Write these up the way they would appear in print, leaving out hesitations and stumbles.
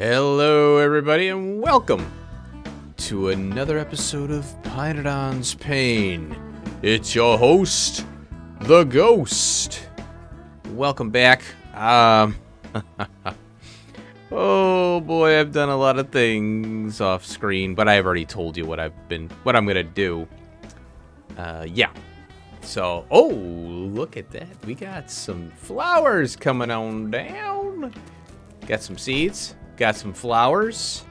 Hello everybody and welcome to another episode of pYanodons Pain. It's your host, the Ghost. Welcome back. Oh boy, I've done a lot of things off screen, but I've already told you what I'm gonna do. Yeah. So, oh, look at that. We got some flowers coming on down. Got some seeds. Got some flowers.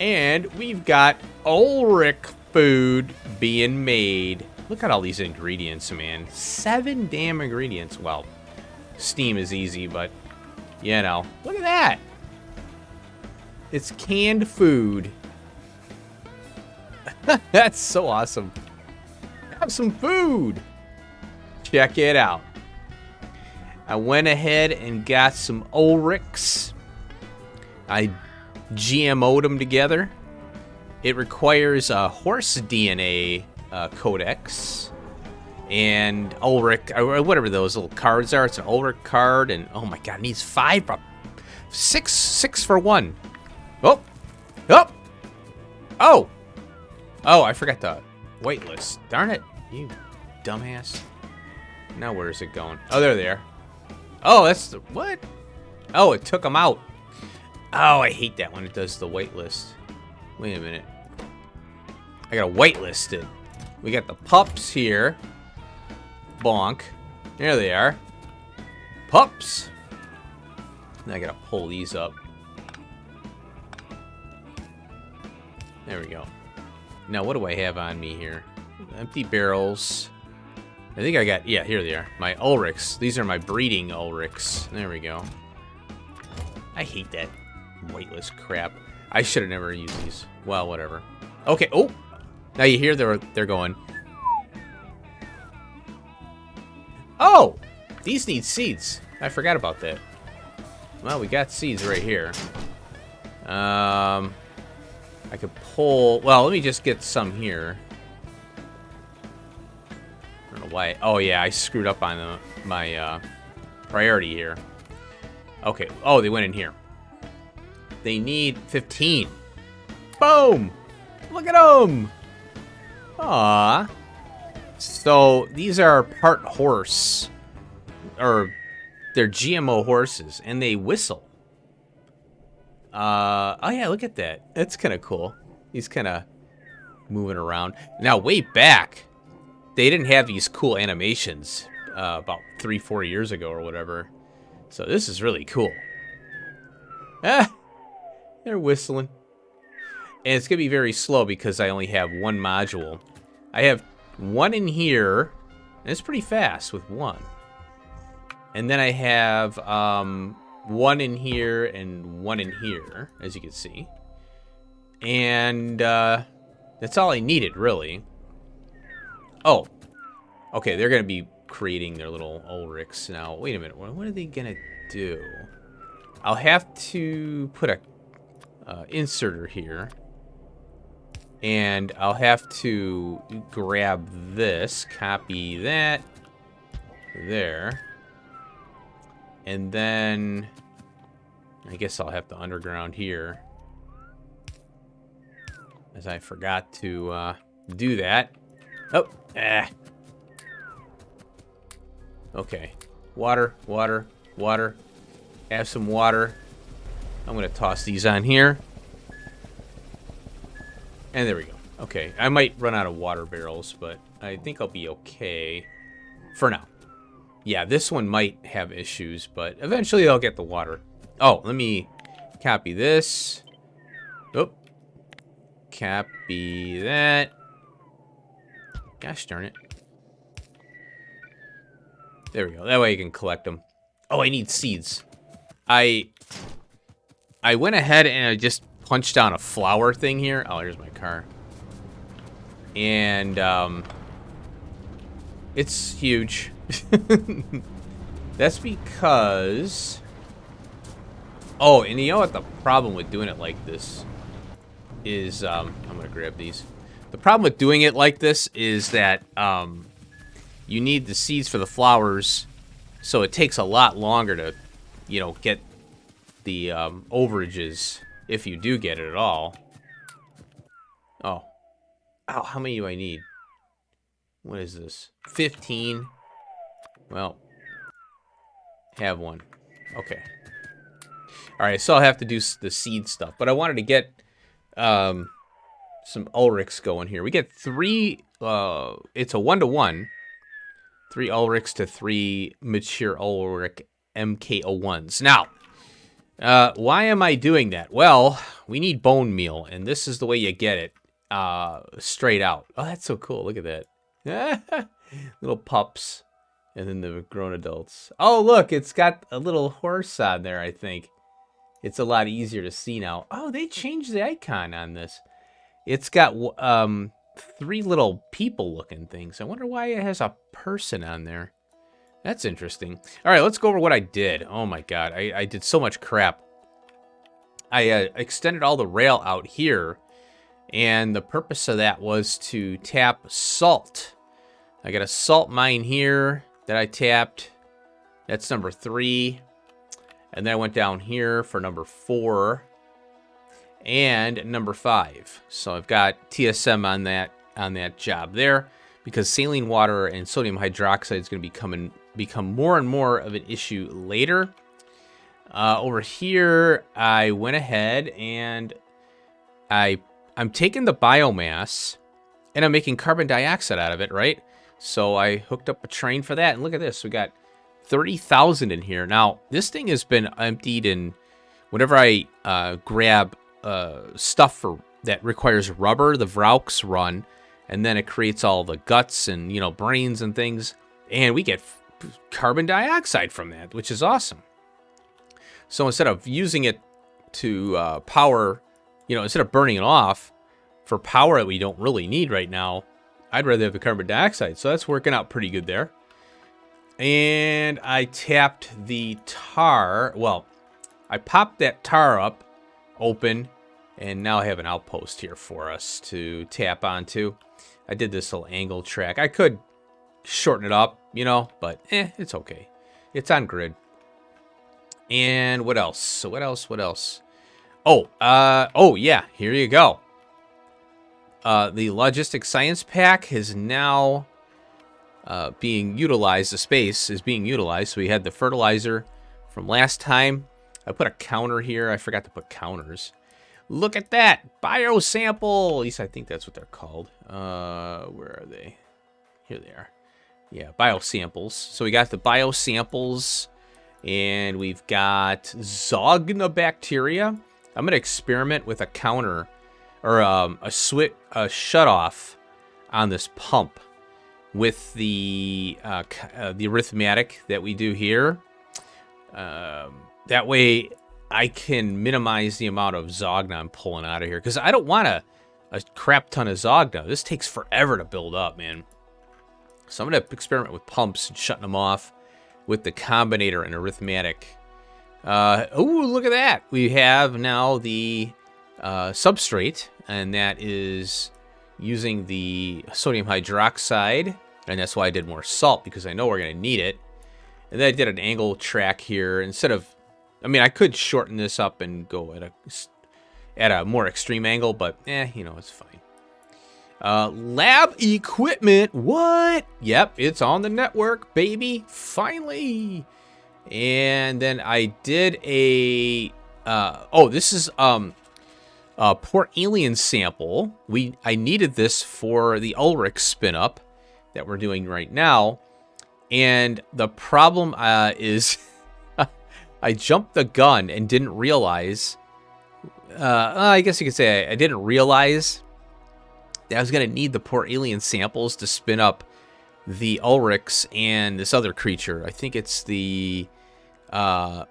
And we've got Ulric food being made. Look at all these ingredients, man. 7 damn ingredients. Well, steam is easy, but, you know. Look at that. It's canned food. That's so awesome. Have some food. Check it out. I went ahead and got some Ulrics. I GMO'd them together. It requires a horse DNA codex and Ulric, or whatever those little cards are. It's an Ulric card, and oh my god, it needs 6 for 1. Oh, I forgot the whitelist. Darn it, you dumbass. Now where is it going? Oh, there they are. Oh, that's the what? Oh, it took them out. Oh, I hate that when it does the whitelist. Wait a minute. I gotta whitelist it. We got the pups here. Bonk. There they are. Pups. Now I gotta pull these up. There we go. Now what do I have on me here? Empty barrels. I think I got, yeah, here they are. My Ulrics. These are my breeding Ulrics. There we go. I hate that whitelist crap. I should have never used these. Well, whatever. Okay. Oh, now you hear they're going. Oh, these need seeds. I forgot about that. Well, we got seeds right here. I could pull. Well, let me just get some here. I don't know why. Oh yeah, I screwed up on my priority here. Okay. Oh, they went in here. They need 15. Boom! Look at them! Aww. So, these are part horse. Or, they're GMO horses. And they whistle. Oh yeah, look at that. That's kind of cool. He's kind of moving around. Now, way back, they didn't have these cool animations about 3-4 years ago or whatever. So, this is really cool. Ah! They're whistling. And it's going to be very slow because I only have one module. I have one in here. And it's pretty fast with one. And then I have one in here and one in here, as you can see. And that's all I needed, really. Oh. Okay, they're going to be creating their little Ulrics now. Wait a minute. What are they going to do? I'll have to put a inserter here, and I'll have to grab this, copy that there, and then I guess I'll have to underground here, as I forgot to do that. Oh, okay, water. Have some water. I'm going to toss these on here. And there we go. Okay, I might run out of water barrels, but I think I'll be okay for now. Yeah, this one might have issues, but eventually I'll get the water. Oh, let me copy this. Oh, copy that. Gosh darn it. There we go. That way you can collect them. Oh, I need seeds. I went ahead and I just punched down a flower thing here. Oh, here's my car. And, it's huge. That's because... Oh, and you know what the problem with doing it like this is, I'm gonna grab these. The problem with doing it like this is that, you need the seeds for the flowers, so it takes a lot longer to, you know, get the overages if you do get it at all. Oh. Ow, how many do I need? What is this? 15. Well, have one. Okay. Alright, so I'll have to do the seed stuff. But I wanted to get some Ulrics going here. We get 3, it's a 1-to-1. 3 Ulrics to 3 mature Ulric MK01s. Now, why am I doing that? Well, we need bone meal, and this is the way you get it straight out. Oh, that's so cool. Look at that. Little pups, and then the grown adults. Oh, look, it's got a little horse on there, I think. It's a lot easier to see now. Oh, they changed the icon on this. It's got 3 little people-looking things. I wonder why it has a person on there. That's interesting. All right, let's go over what I did. Oh, my God. I did so much crap. I extended all the rail out here, and the purpose of that was to tap salt. I got a salt mine here that I tapped. That's number 3. And then I went down here for number 4 and number 5. So I've got TSM on that job there, because saline water and sodium hydroxide is going to become more and more of an issue later. Over here, I went ahead and I'm taking the biomass and I'm making carbon dioxide out of it, right? So I hooked up a train for that, and look at this. We got 30,000 in here. Now, this thing has been emptied, and whenever I grab stuff that requires rubber, the Vrauks run, and then it creates all the guts and, brains and things, and we get carbon dioxide from that, which is awesome. So instead of using it to power, instead of burning it off for power that we don't really need right now, I'd rather have the carbon dioxide. So that's working out pretty good there. And I tapped the tar. Well, I popped that tar up, open, and now I have an outpost here for us to tap onto. I did this little angle track. I could shorten it up, but it's okay. It's on grid. And what else? So what else? Oh, yeah, here you go. The Logistic Science Pack is now being utilized. The space is being utilized. So we had the fertilizer from last time. I put a counter here. I forgot to put counters. Look at that. Biosample. At least I think that's what they're called. Where are they? Here they are. Yeah, biosamples. So we got the biosamples, and we've got Zogna bacteria. I'm going to experiment with a counter, or a shut-off on this pump with the arithmetic that we do here. That way I can minimize the amount of Zogna I'm pulling out of here, because I don't want a crap ton of Zogna. This takes forever to build up, man. So I'm going to experiment with pumps and shutting them off with the combinator and arithmetic. Oh, look at that. We have now the substrate, and that is using the sodium hydroxide, and that's why I did more salt, because I know we're going to need it. And then I did an angle track here. Instead of, I could shorten this up and go at a more extreme angle, but it's fine. Lab equipment, what? Yep, it's on the network, baby, finally. And then I did a, this is Port Alien sample. I needed this for the Ulric spin up that we're doing right now. And the problem is I jumped the gun and didn't realize, I guess you could say I didn't realize that I was going to need the Port Alien samples to spin up the Ulrics and this other creature. I think it's the Zenhibit,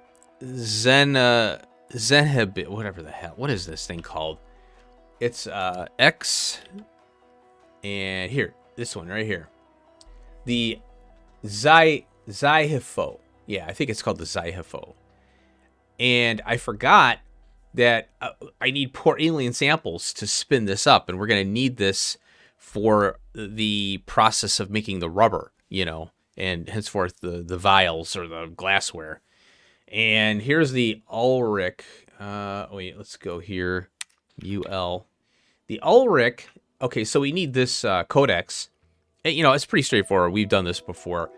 whatever the hell. What is this thing called? It's X, and here, this one right here. The Zyhifo. Yeah, I think it's called the Zyhifo. And I forgot that I need Port Alien samples to spin this up, and we're going to need this for the process of making the rubber, and henceforth the vials or the glassware. And here's the Ulric. Wait, let's go here. UL. The Ulric. Okay, so we need this codex. You know, it's pretty straightforward. We've done this before.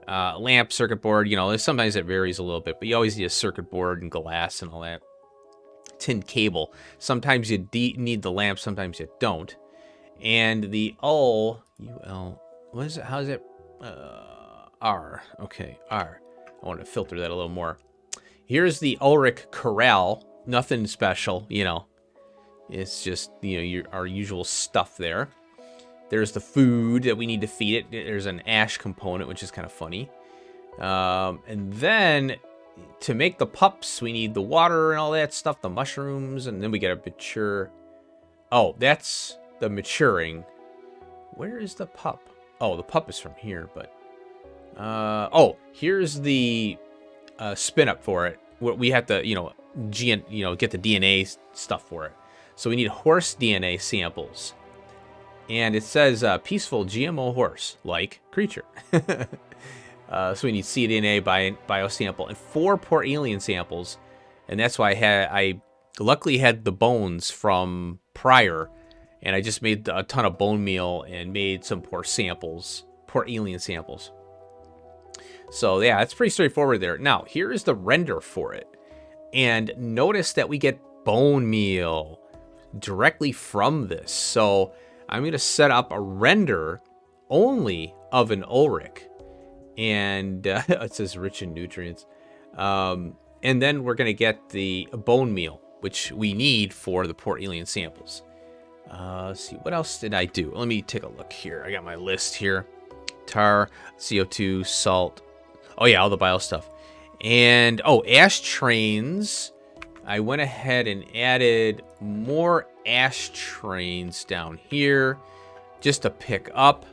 Lamp, circuit board, you know, sometimes it varies a little bit, but you always need a circuit board and glass and all that. Tin cable. Sometimes you need the lamp, sometimes you don't. And the UL, what is it? How is it? R. Okay, R. I want to filter that a little more. Here's the Ulric corral. Nothing special, you know. It's just, you know, our usual stuff there. There's the food that we need to feed it. There's an ash component, which is kind of funny. And then to make the pups, we need the water and all that stuff, the mushrooms, and then we get a mature. Oh, that's the maturing. Where is the pup? Oh, the pup is from here, but oh, here's the spin up for it. We have to, get the DNA stuff for it. So we need horse DNA samples. And it says peaceful GMO horse-like creature. So we need cDNA biosample and 4 poor alien samples. And that's why I luckily had the bones from prior. And I just made a ton of bone meal and made some poor alien samples. So yeah, it's pretty straightforward there. Now, here is the render for it. And notice that we get bone meal directly from this. So I'm going to set up a render only of an Ulric. And it says rich in nutrients. And then we're going to get the bone meal, which we need for the poor alien samples. Let's see, what else did I do? Let me take a look here. I got my list here. Tar, CO2, salt. Oh yeah, all the bio stuff. And, oh, ash trains. I went ahead and added more ash trains down here just to pick up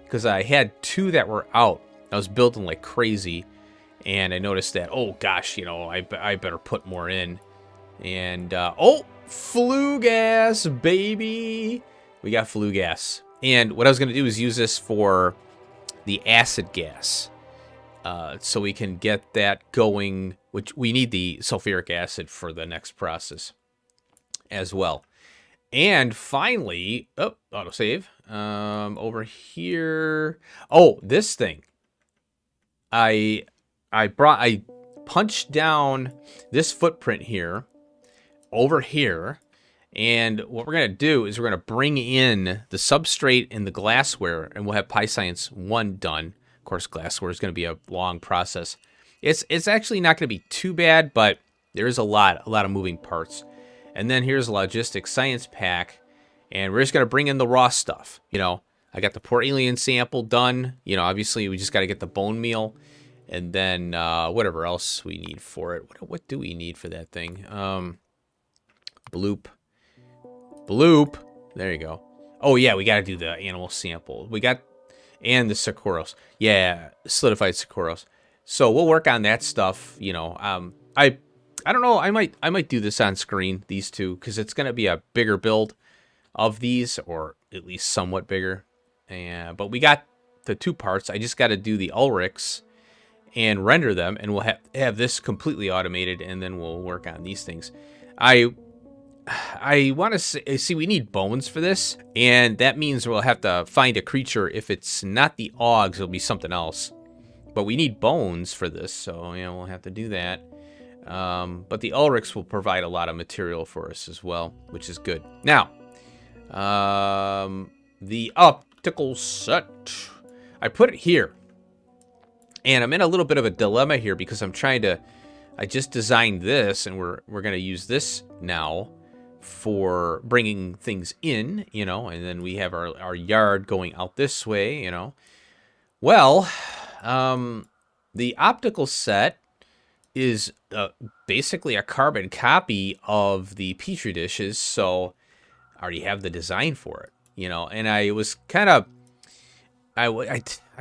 because I had 2 that were out. I was building like crazy and I noticed that, oh gosh, you know, I better put more in. And, oh, flue gas, baby. We got flue gas. And what I was going to do is use this for the acid gas. So we can get that going, which we need the sulfuric acid for the next process as well. And finally, oh, autosave, over here. Oh, this thing. I punched down this footprint here, over here. And what we're going to do is we're going to bring in the substrate and the glassware, and we'll have PyScience 1 done. Of course, glassware is going to be a long process. It's actually not going to be too bad, but there is a lot of moving parts. And then here's a logistics science pack, and we're just going to bring in the raw stuff. You know, I got the poor alien sample done. You know, obviously we just got to get the bone meal, and then whatever else we need for it. What do we need for that thing? Bloop. There you go. Oh yeah, we got to do the animal sample. And the Sakuros. Yeah, solidified Sakuros. So we'll work on that stuff, you know. I don't know, I might do this on screen, these two, because it's gonna be a bigger build of these, or at least somewhat bigger. But we got the 2 parts. I just gotta do the Ulrics and render them, and we'll have this completely automated, and then we'll work on these things. I want to see, we need bones for this, and that means we'll have to find a creature. If it's not the Augs, it'll be something else. But we need bones for this, so yeah, we'll have to do that. But the Ulrics will provide a lot of material for us as well, which is good. Now, the optical set, I put it here, and I'm in a little bit of a dilemma here because I just designed this, and we're going to use this now for bringing things in, you know, and then we have our yard going out this way, you know. Well, the optical set is basically a carbon copy of the Petri dishes, so I already have the design for it, you know. And I was kind of, I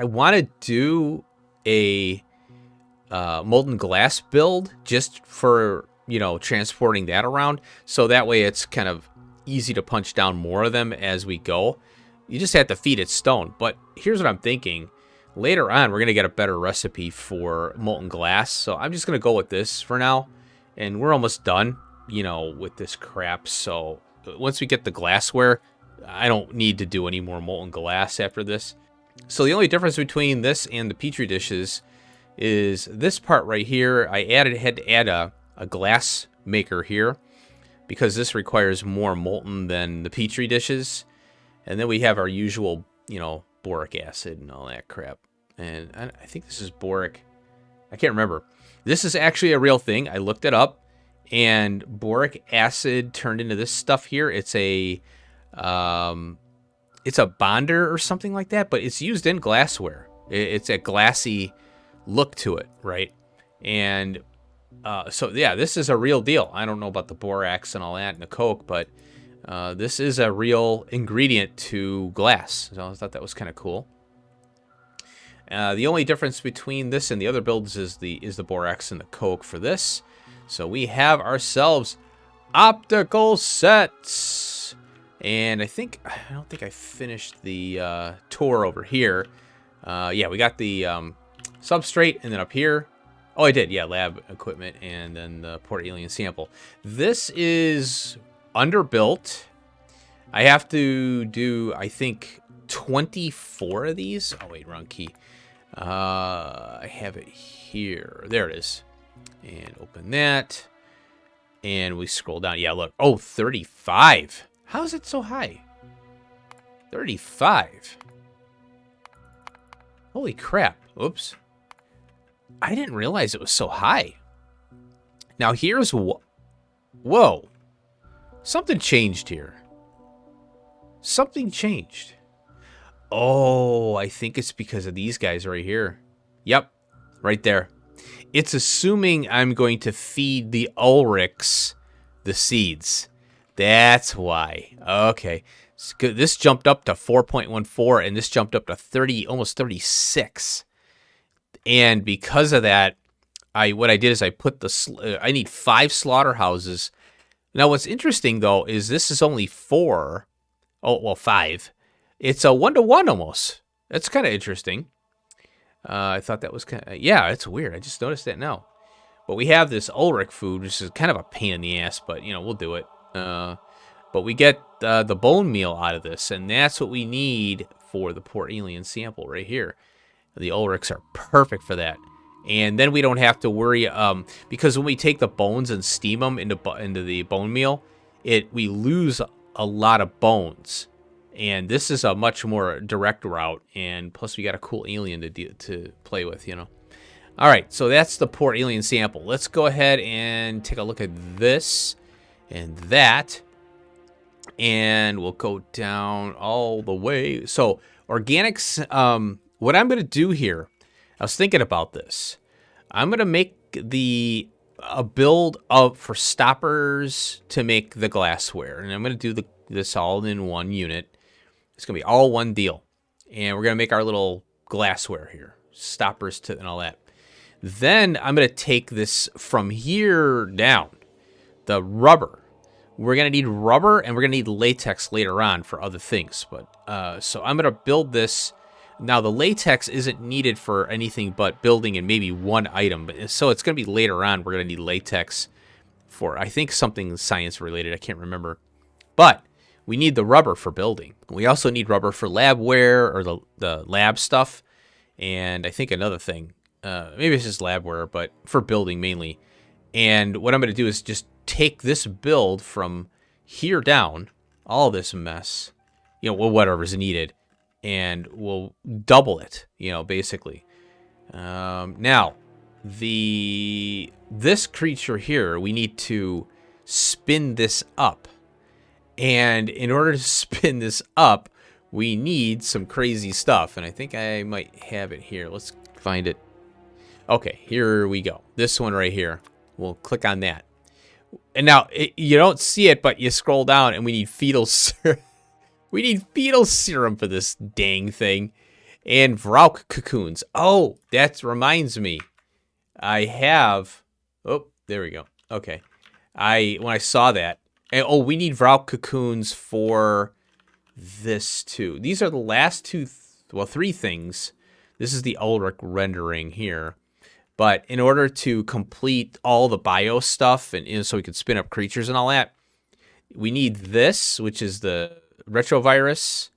want to do a molten glass build just for, you know, transporting that around, so that way it's kind of easy to punch down more of them as we go. You just have to feed it stone. But here's what I'm thinking. Later on, we're going to get a better recipe for molten glass. So I'm just going to go with this for now. And we're almost done, you know, with this crap. So once we get the glassware, I don't need to do any more molten glass after this. So the only difference between this and the Petri dishes is this part right here. I had to add a glass maker here because this requires more molten than the Petri dishes. And then we have our usual, you know, boric acid and all that crap. And I think this is boric. I can't remember. This is actually a real thing. I looked it up, and boric acid turned into this stuff here. It's a bonder or something like that, but it's used in glassware. It's a glassy look to it, right? And so yeah, this is a real deal. I don't know about the borax and all that and the coke, but this is a real ingredient to glass. So I thought that was kind of cool. The only difference between this and the other builds is the borax and the coke for this. So we have ourselves optical sets. And I don't think I finished the tour over here. Yeah, we got the substrate, and then up here. Oh, I did. Yeah, lab equipment, and then the port alien sample. This is underbuilt. I have to do, I think, 24 of these. Oh, wait, wrong key. I have it here. There it is. And open that. And we scroll down. Yeah, look. Oh, 35. How is it so high? 35. Holy crap. Oops. I didn't realize it was so high. Now here's what... Whoa. Something changed here. Something changed. Oh, I think it's because of these guys right here. Yep. Right there. It's assuming I'm going to feed the Ulrics the seeds. That's why. Okay. This jumped up to 4.14, and this jumped up to 30, almost 36. And because of that, what I did is I put I need 5 slaughterhouses. Now, what's interesting, though, is this is only 4. Oh, well, 5. It's a 1-to-1 almost. That's kind of interesting. I thought that was kind of... Yeah, it's weird. I just noticed that now. But we have this Ulric food, which is kind of a pain in the ass, but, you know, we'll do it. But we get the bone meal out of this, and that's what we need for the port alien sample right here. The Ulrics are perfect for that. And then we don't have to worry, because when we take the bones and steam them into the bone meal, we lose a lot of bones. And this is a much more direct route, and plus we got a cool alien to play with, you know. All right, so that's the port alien sample. Let's go ahead and take a look at this and that. And we'll go down all the way. So organics, what I'm going to do here, I was thinking about this. I'm going to make a build for stoppers to make the glassware. And I'm going to do this all in one unit. It's going to be all one deal. And we're going to make our little glassware here. Stoppers and all that. Then I'm going to take this from here down. The rubber. We're going to need rubber, and we're going to need latex later on for other things. But so I'm going to build this. Now, the latex isn't needed for anything but building and maybe one item. So it's going to be later on we're going to need latex for, I think, something science-related. I can't remember. But we need the rubber for building. We also need rubber for labware or the lab stuff. And I think another thing. Maybe it's just labware, but for building mainly. And what I'm going to do is just take this build from here down, all this mess, you know, whatever's needed, and we'll double it, you know, basically. Now, this creature here, we need to spin this up. And in order to spin this up, we need some crazy stuff. And I think I might have it here. Let's find it. Okay, here we go. This one right here. We'll click on that. And now, you don't see it, but you scroll down, and we need fetal serum. We need fetal serum for this dang thing. And Vrauk cocoons. Oh, that reminds me. I have... Oh, there we go. Okay. When I saw that... And, oh, we need Vrauk cocoons for this, too. These are the last 3 things This is the Ulric rendering here. But in order to complete all the bio stuff, and so we can spin up creatures and all that, we need this, which is the retrovirus,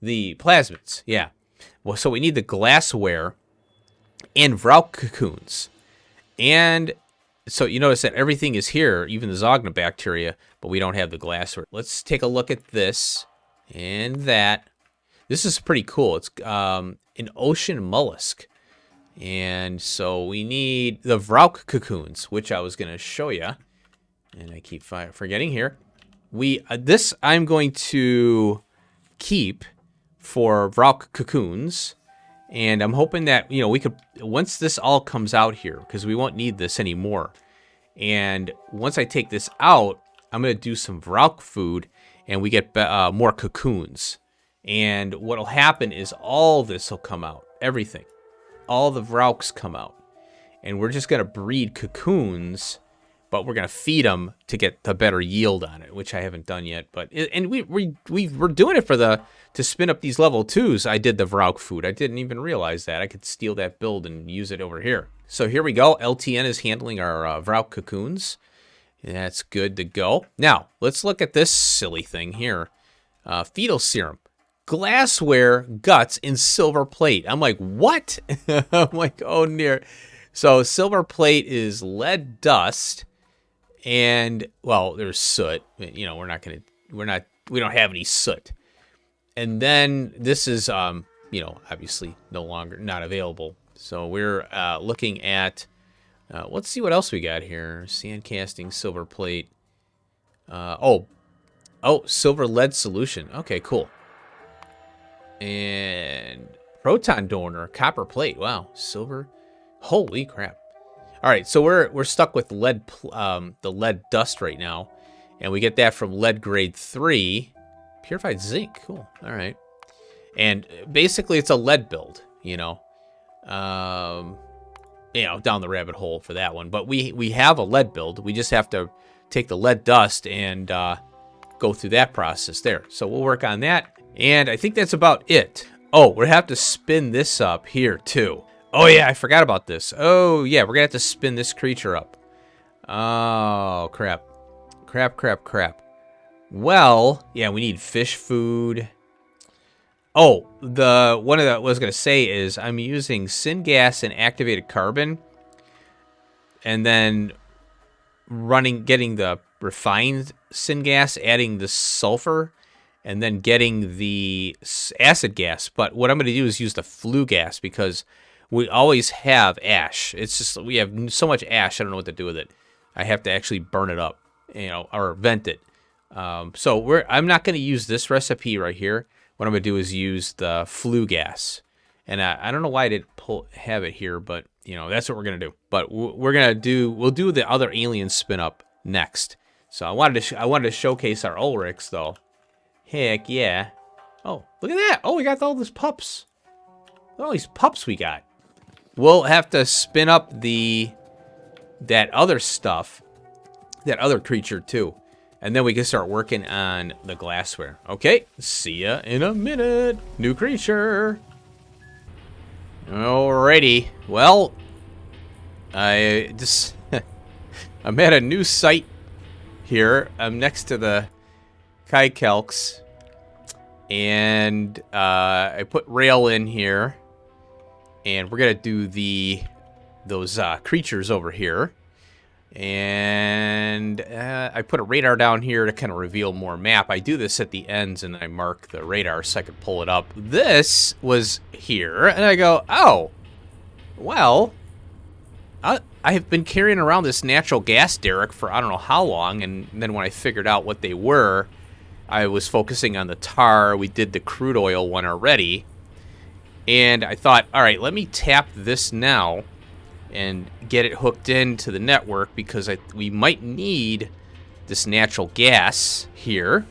the plasmids. Yeah. Well, so we need the glassware and Vrauk cocoons. And so you notice that everything is here, even the Zogna bacteria, but we don't have the glassware. Let's take a look at this and that. This is pretty cool. It's an ocean mollusk. And so we need the Vrauk cocoons, which I was going to show you. And I keep forgetting here. This I'm going to keep for Vrauk cocoons. And I'm hoping that, we could, once this all comes out here, because we won't need this anymore. And once I take this out, I'm going to do some Vrauk food, and we get more cocoons. And what'll happen is all this will come out, everything. All the Vrauks come out. And we're just going to breed cocoons, but we're going to feed them to get the better yield on it, which I haven't done yet. But we're doing it to spin up these level 2s. I did the Vrauk food. I didn't even realize that. I could steal that build and use it over here. So here we go. LTN is handling our Vrauk cocoons. That's good to go. Now, let's look at this silly thing here. Fetal serum. Glassware, guts, and silver plate. I'm like, what? I'm like, oh, near. So silver plate is lead dust. And, well, there's soot. We don't have any soot. And then this is, obviously no longer not available. So we're looking at, let's see what else we got here. Sand casting, silver plate. Silver lead solution. Okay, cool. And proton donor, copper plate. Wow, silver. Holy crap. All right, so we're stuck with lead, the lead dust right now. And we get that from lead grade 3. Purified zinc, cool. All right, and basically it's a lead build, down the rabbit hole for that one. But we have a lead build. We just have to take the lead dust and go through that process there. So we'll work on that, and I think that's about it. Oh, we have to spin this up here too. Oh yeah, I forgot about this. Oh yeah, we're gonna have to spin this creature up. Oh crap. Well, yeah, we need fish food. Oh, what I was going to say is I'm using syngas and activated carbon, and then getting the refined syngas, adding the sulfur, and then getting the acid gas. But what I'm going to do is use the flue gas, because we always have ash. It's just, we have so much ash, I don't know what to do with it. I have to actually burn it up, or vent it. So I'm not going to use this recipe right here. What I'm going to do is use the flue gas. And I don't know why I didn't have it here, but that's what we're going to do. But we'll do the other alien spin up next. So I wanted to showcase our Ulrics though. Heck yeah. Oh, look at that. Oh, we got all these pups. Look at all these pups we got. We'll have to spin up that other stuff, that other creature too. And then we can start working on the glassware. Okay, see ya in a minute. New creature. Alrighty. Well, I'm at a new site here. I'm next to the Kaikelks. And I put rail in here. And we're going to do those creatures over here. And I put a radar down here to kind of reveal more map. I do this at the ends, and I mark the radar so I could pull it up. This was here, and I go, oh, well, I have been carrying around this natural gas derrick for I don't know how long, and then when I figured out what they were, I was focusing on the tar. We did the crude oil one already, and I thought, all right, let me tap this now and get it hooked into the network, because we might need this natural gas here.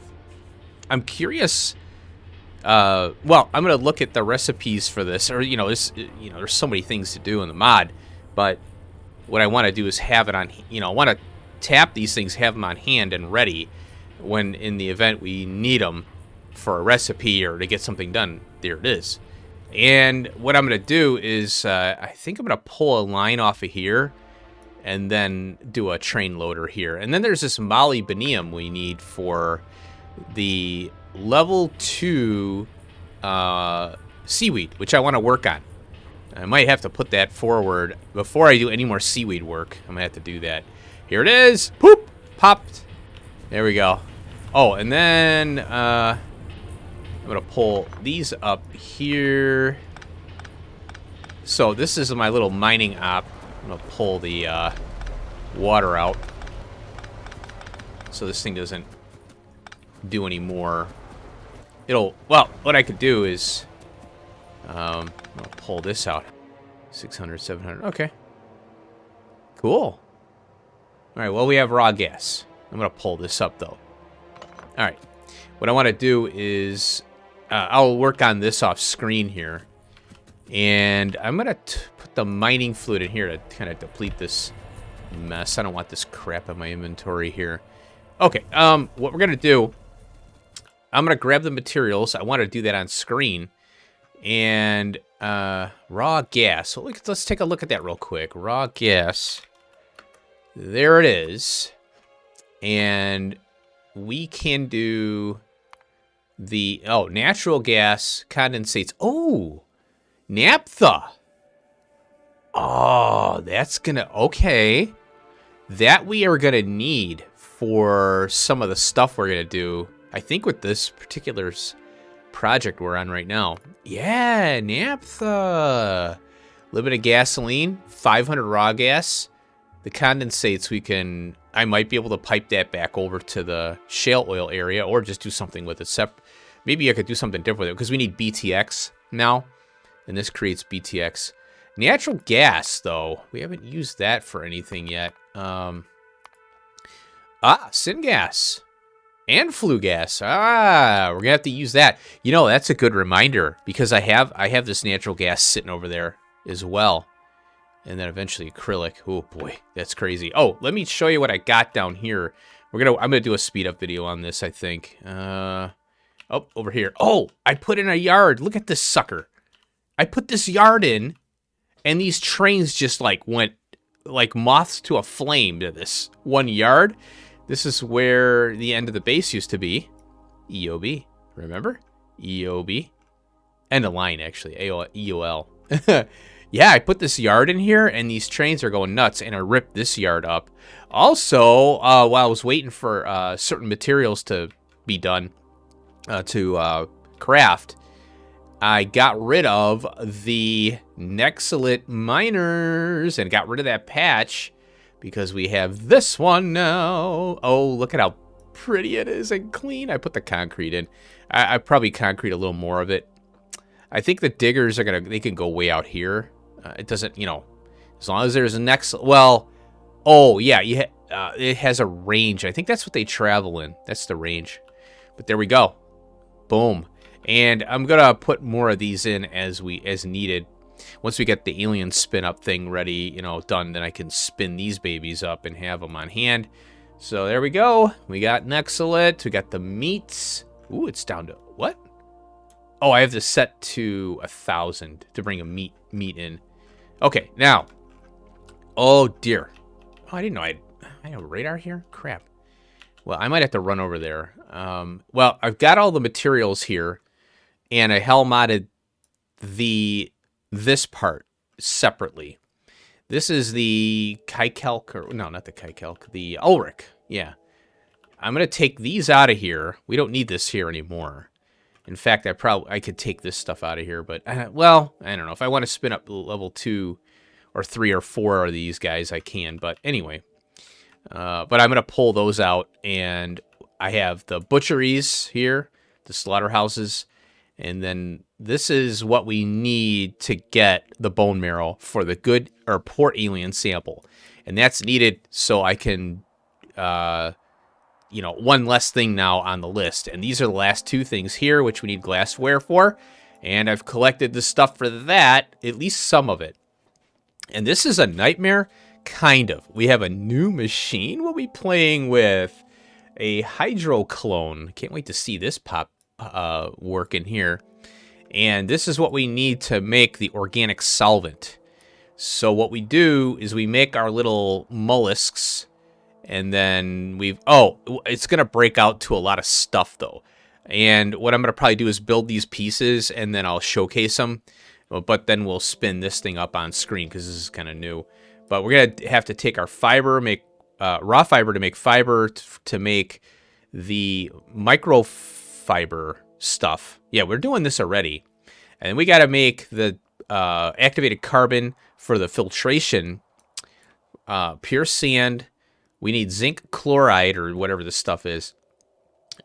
I'm curious. Well, I'm gonna look at the recipes for this, or there's so many things to do in the mod. But what I want to do is have it on. I want to tap these things, have them on hand and ready when in the event we need them for a recipe or to get something done. There it is. And what I'm going to do is I think I'm going to pull a line off of here and then do a train loader here. And then there's this molybdenum we need for the level 2 seaweed, which I want to work on. I might have to put that forward before I do any more seaweed work. I'm going to have to do that. Here it is. Poop! Popped. There we go. Oh, and then I'm going to pull these up here. So this is my little mining op. I'm going to pull the water out so this thing doesn't do any more. Well, what I could do is I'll pull this out. 600, 700. Okay. Cool. All right, well, we have raw gas. I'm going to pull this up, though. All right. What I want to do is I'll work on this off screen here. And I'm going to put the mining fluid in here to kind of deplete this mess. I don't want this crap in my inventory here. Okay, what we're going to do, I'm going to grab the materials. I want to do that on screen. And raw gas. So let's take a look at that real quick. Raw gas. There it is. And we can do the, natural gas condensates. Oh, naphtha. Oh, that's gonna, okay. That we are gonna need for some of the stuff we're gonna do. I think with this particular project we're on right now. Yeah, naphtha. A little bit of gasoline, 500 raw gas. The condensates I might be able to pipe that back over to the shale oil area or just do something with it. Maybe I could do something different with it because we need BTX now. And this creates BTX. Natural gas, though. We haven't used that for anything yet. Syngas. And flue gas. We're going to have to use that. You know, that's a good reminder because I have this natural gas sitting over there as well. And then eventually acrylic. Oh boy, that's crazy. Oh, let me show you what I got down here. I'm gonna do a speed up video on this, I think. Over here. Oh, I put in a yard. Look at this sucker. I put this yard in, and these trains just went like moths to a flame to this one yard. This is where the end of the base used to be. EOB, remember? EOB. End of line, actually. EOL. Yeah, I put this yard in here, and these trains are going nuts, and I ripped this yard up. Also, while I was waiting for certain materials to be done to craft, I got rid of the Nexalit miners and got rid of that patch because we have this one now. Oh, look at how pretty it is and clean. I put the concrete in. I probably concrete a little more of it. I think the diggers they can go way out here. It doesn't, as long as there's a next, oh yeah, it has a range. I think that's what they travel in. That's the range. But there we go. Boom. And I'm gonna put more of these in as needed. Once we get the alien spin up thing ready, done, then I can spin these babies up and have them on hand. So there we go. We got Nexalit. We got the meats. Ooh, it's down to what? Oh, I have this set to 1,000 to bring a meat in. Okay, now. Oh, dear. Oh, I didn't know I have a radar here? Crap. Well, I might have to run over there. Well, I've got all the materials here, and I hell-modded this part separately. This is the Kykelk, or no, not the Kykelk, the Ulric. Yeah. I'm going to take these out of here. We don't need this here anymore. In fact, I could take this stuff out of here, but, well, I don't know. If I want to spin up level 2 or 3 or 4 of these guys, I can. But anyway, but I'm going to pull those out, and I have the butcheries here, the slaughterhouses, and then this is what we need to get the bone marrow for the good or poor alien sample. And that's needed so I can... one less thing now on the list. And these are the last 2 things here, which we need glassware for. And I've collected the stuff for that, at least some of it. And this is a nightmare? Kind of. We have a new machine we'll be playing with. A hydroclone. Can't wait to see this pop work in here. And this is what we need to make the organic solvent. So what we do is we make our little mollusks, and then it's going to break out to a lot of stuff, though. And what I'm going to probably do is build these pieces, and then I'll showcase them. But then we'll spin this thing up on screen because this is kind of new. But we're going to have to take our fiber, make raw fiber to make fiber to make the microfiber stuff. Yeah, we're doing this already. And we got to make the activated carbon for the filtration, pure sand. We need zinc chloride or whatever this stuff is.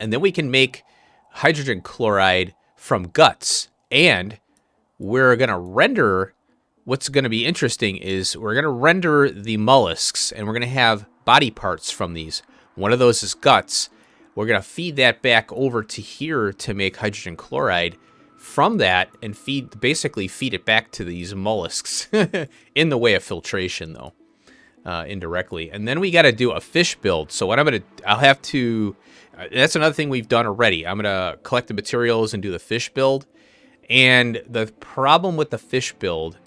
And then we can make hydrogen chloride from guts. And we're going to render, what's going to be interesting is we're going to render the mollusks, and we're going to have body parts from these. One of those is guts. We're going to feed that back over to here to make hydrogen chloride from that, and basically feed it back to these mollusks in the way of filtration, though, indirectly. And then we got to do a fish build. So what I'll have to, that's another thing we've done already. I'm going to collect the materials and do the fish build. And the problem with the fish build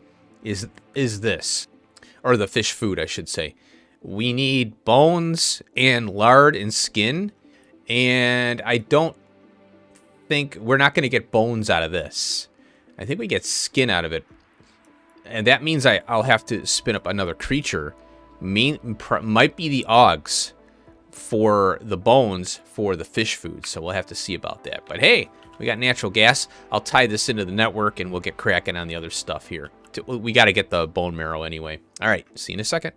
is this, or the fish food, I should say. We need bones and lard and skin, and I don't think we're not going to get bones out of this. I think we get skin out of it, and that means I'll have to spin up another creature. Might be the Augs for the bones for the fish food, so we'll have to see about that. But hey, we got natural gas. I'll tie this into the network, and we'll get cracking on the other stuff here. We got to get the bone marrow anyway. All right, see you in a second.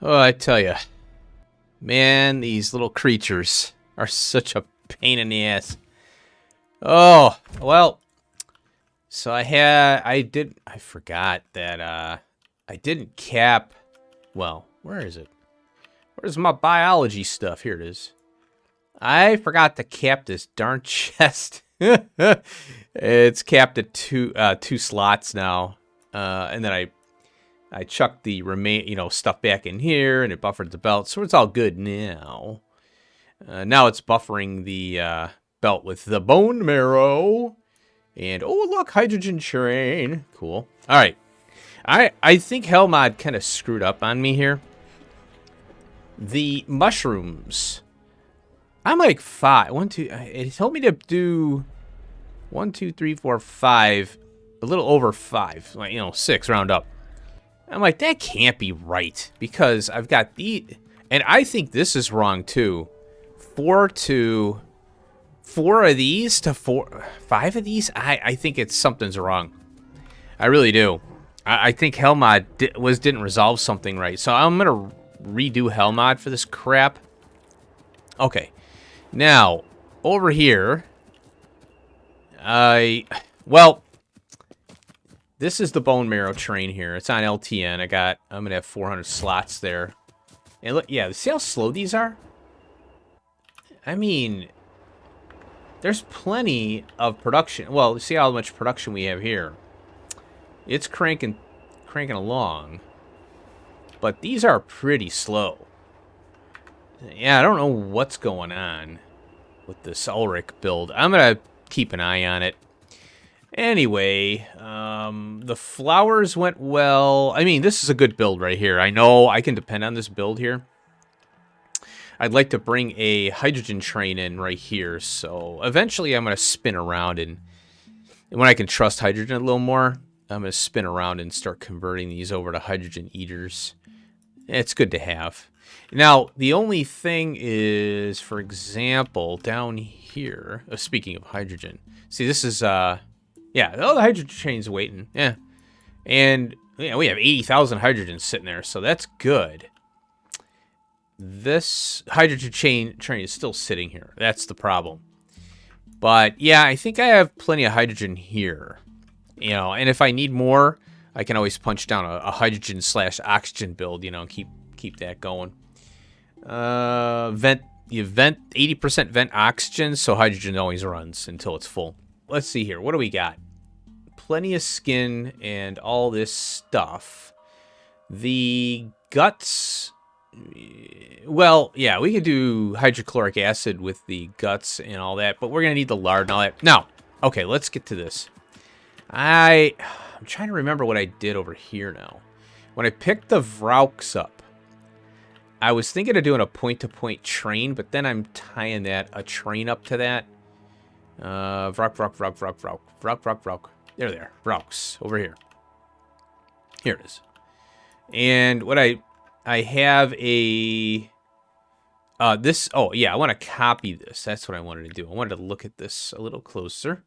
Oh, I tell you, man, these little creatures are such a pain in the ass. Oh, well, so I forgot that, I didn't cap, well, where is it? Where's my biology stuff? Here it is. I forgot to cap this darn chest. It's capped at two slots now. And then I chucked the stuff back in here, and it buffered the belt, so it's all good now. Now it's buffering the belt with the bone marrow. And, oh, look, hydrogen train. Cool. All right. I think Hellmod kind of screwed up on me here. The mushrooms. I'm like 5. 1, 2. It told me to do 1, 2, 3, 4, 5. A little over 5. Like, 6, round up. I'm like, that can't be right. Because I've got the... And I think this is wrong, too. 4 of these to 5 of these? I think something's wrong. I really do. I think Hellmod didn't resolve something right. So I'm going to redo Hellmod for this crap. Okay. Now, over here, well, this is the bone marrow train here. It's on LTN. I'm going to have 400 slots there. And look, yeah, see how slow these are? I mean, there's plenty of production. Well, see how much production we have here. It's cranking along. But these are pretty slow. Yeah, I don't know what's going on with this Ulric build. I'm going to keep an eye on it. Anyway, the flowers went well. I mean, this is a good build right here. I know I can depend on this build here. I'd like to bring a hydrogen train in right here. So eventually I'm going to spin around, and when I can trust hydrogen a little more, I'm going to spin around and start converting these over to hydrogen eaters. It's good to have. Now, the only thing is, for example, down here, speaking of hydrogen, see, this is, yeah, oh, the hydrogen train's waiting, yeah. And, yeah, we have 80,000 hydrogen sitting there, so that's good. This hydrogen train is still sitting here. That's the problem. But, yeah, I think I have plenty of hydrogen here. And if I need more, I can always punch down a hydrogen/oxygen build, and keep that going. Vent 80% vent oxygen, so hydrogen always runs until it's full. Let's see here. What do we got? Plenty of skin and all this stuff. The guts. Well, yeah, we could do hydrochloric acid with the guts and all that, but we're gonna need the lard and all that. Now, okay, let's get to this. I'm trying to remember what I did over here now. When I picked the Vrauks up, I was thinking of doing a point-to-point train, but then I'm tying a train up to that. Vrauk. There. Vrauks, over here. Here it is. And what I have a... oh, yeah, I want to copy this. That's what I wanted to do. I wanted to look at this a little closer.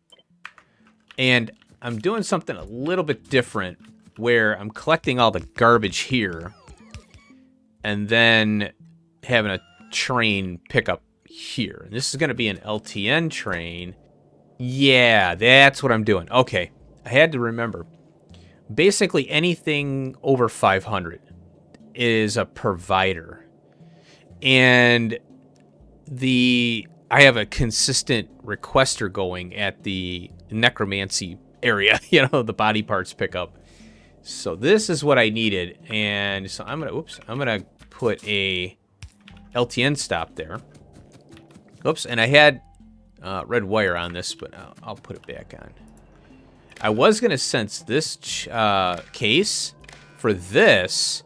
And I'm doing something a little bit different, where I'm collecting all the garbage here, and then having a train pick up here. And this is going to be an LTN train. Yeah, that's what I'm doing. Okay, I had to remember. Basically, anything over 500 is a provider. And I have a consistent requester going at the necromancy area, the body parts pickup. So this is what I needed, and so I'm gonna put a LTN stop there. Oops, and I had red wire on this, but I'll put it back on. I was gonna sense this case for this.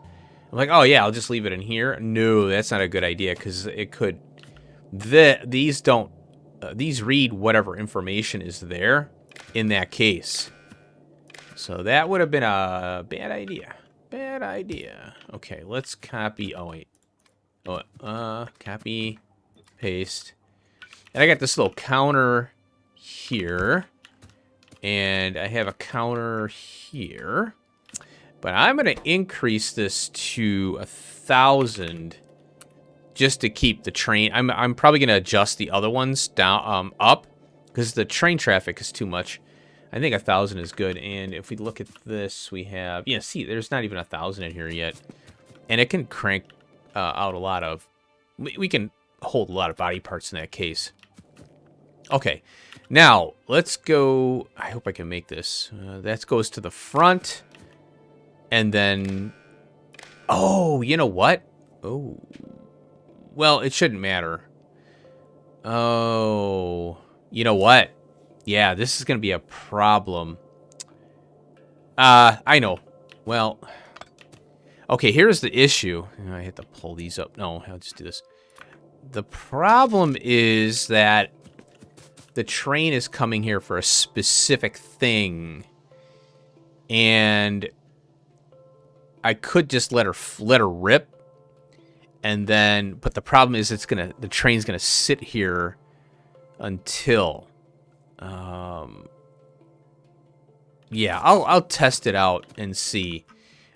I'm like, oh yeah, I'll just leave it in here. No, that's not a good idea, because it could. These don't. These read whatever information is there in that case. So that would have been a bad idea. Bad idea. Okay, let's copy. Oh, wait. Oh, copy, paste. And I got this little counter here. And I have a counter here. But I'm going to increase this to 1,000 just to keep the train. I'm probably going to adjust the other ones down up because the train traffic is too much. I think 1,000 is good. And if we look at this, we have, yeah, see, there's not even 1,000 in here yet. And it can crank out a lot of, we can hold a lot of body parts in that case. Okay, now let's go. I hope I can make this. That goes to the front. And then, oh, you know what? Oh, well, it shouldn't matter. Oh, you know what? Yeah, this is going to be a problem. I know. Well, okay, here's the issue. I have to pull these up. No, I'll just do this. The problem is that the train is coming here for a specific thing. And I could just let her rip. And then, but the problem is the train's gonna sit here until, yeah, I'll test it out and see.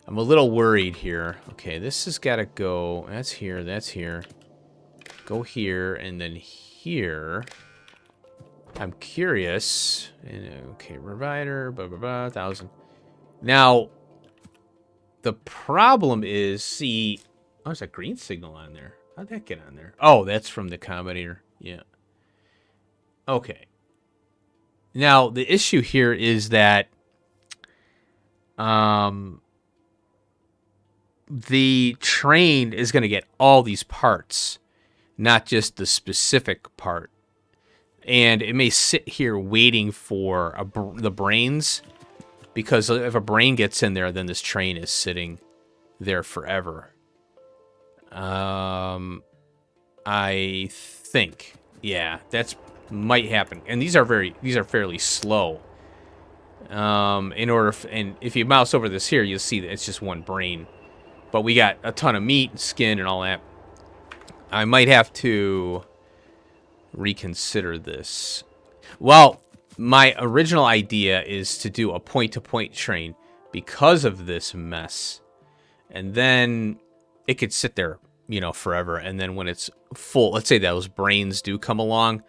I'm a little worried here. Okay, this has got to go. That's here. That's here. Go here and then here. I'm curious. Okay, provider. Blah blah blah. 1,000. Now, the problem is, see, oh, there's a green signal on there. How'd that get on there? Oh, that's from the combinator. Yeah. Okay. Now, the issue here is that the train is going to get all these parts, not just the specific part. And it may sit here waiting for the brains, because if a brain gets in there, then this train is sitting there forever. I think, yeah, that's might happen. And these are fairly slow. And if you mouse over this here, you'll see that it's just one brain. But we got a ton of meat and skin and all that. I might have to reconsider this. Well, my original idea is to do a point-to-point train because of this mess. And then it could sit there, you know, forever. And then when it's full, let's say those brains do come along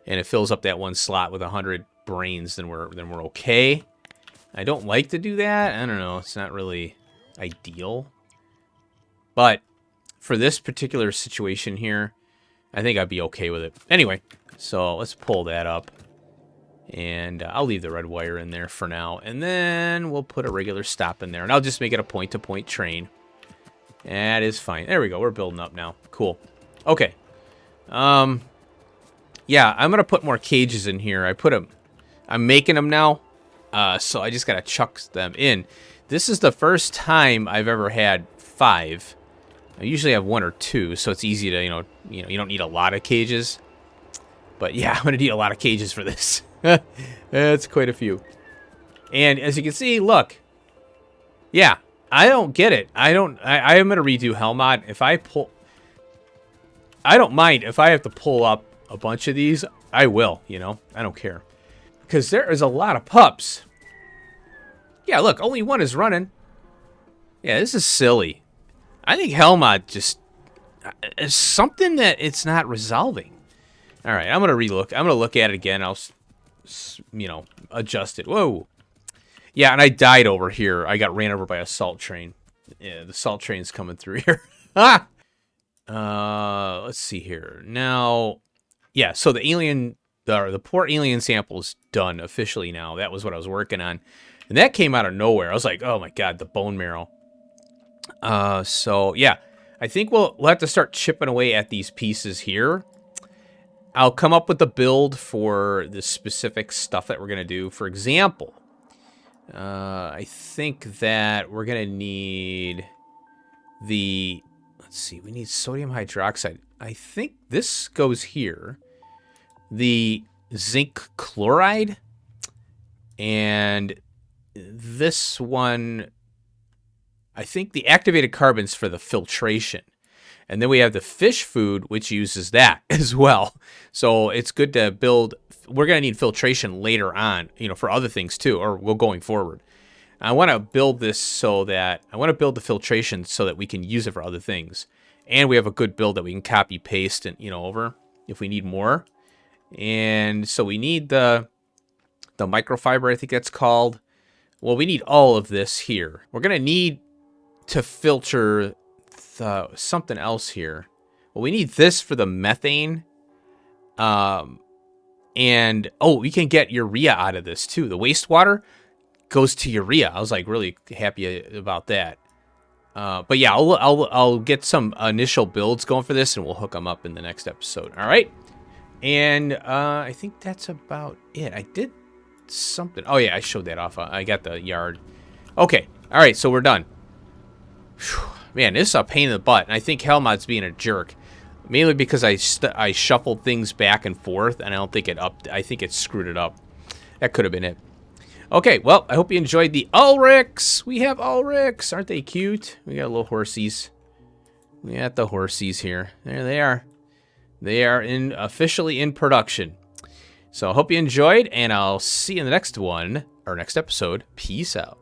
and it fills up that one slot with 100 brains, then we're okay. I don't like to do that. I don't know. It's not really ideal. But for this particular situation here, I think I'd be okay with it. Anyway, so let's pull that up. And I'll leave the red wire in there for now. And then we'll put a regular stop in there. And I'll just make it a point-to-point train. That is fine. There we go. We're building up now. Cool. Okay. Yeah, I'm going to put more cages in here. I'm making them now. So I just got to chuck them in. This is the first time I've ever had 5. I usually have 1 or 2, so it's easy to, you know, you don't need a lot of cages. But yeah, I'm going to need a lot of cages for this. That's quite a few. And as you can see, look. Yeah, I don't get it. I am going to redo Hellmod. I don't mind if I have to pull up a bunch of these. I will, you know. I don't care. Because there is a lot of pups. Yeah, look, only 1 is running. Yeah, this is silly. I think Hellmod just is something that it's not resolving. All right, I'm going to relook. I'm going to look at it again. I'll, you know, adjust it. Whoa. Yeah, and I died over here. I got ran over by a salt train. Yeah, the salt train's coming through here. Ah! Let's see here. Now, yeah, so the poor alien sample is done officially now. That was what I was working on. And that came out of nowhere. I was like, oh my god, the bone marrow. So, yeah, I think we'll have to start chipping away at these pieces here. I'll come up with the build for the specific stuff that we're going to do. For example, I think that we're going to need let's see, we need sodium hydroxide. I think this goes here. The zinc chloride. And this one, I think the activated carbon's for the filtration. And then we have the fish food, which uses that as well. So it's good to build. We're going to need filtration later on, you know, for other things too, or we're going forward. I want to build this so that I want to build the filtration so that we can use it for other things. And we have a good build that we can copy paste and, you know, over if we need more. And so we need the microfiber, I think that's called. Well, we need all of this here. We're going to need to filter something else here. Well, we need this for the methane. And, oh, we can get urea out of this too. The wastewater goes to urea. I was like really happy about that. But yeah, I'll get some initial builds going for this, and we'll hook them up in the next episode. All right. And I think that's about it. I did something. Oh yeah, I showed that off. I got the yard. Okay. All right. So we're done. Whew. Man, this is a pain in the butt. And I think Hellmod's being a jerk. Mainly because I shuffled things back and forth, and I don't think I think it screwed it up. That could have been it. Okay, well, I hope you enjoyed the Ulrics. We have Ulrics. Aren't they cute? We got little horsies. We got the horsies here. There they are. They are officially in production. So I hope you enjoyed, and I'll see you in the next one, or next episode. Peace out.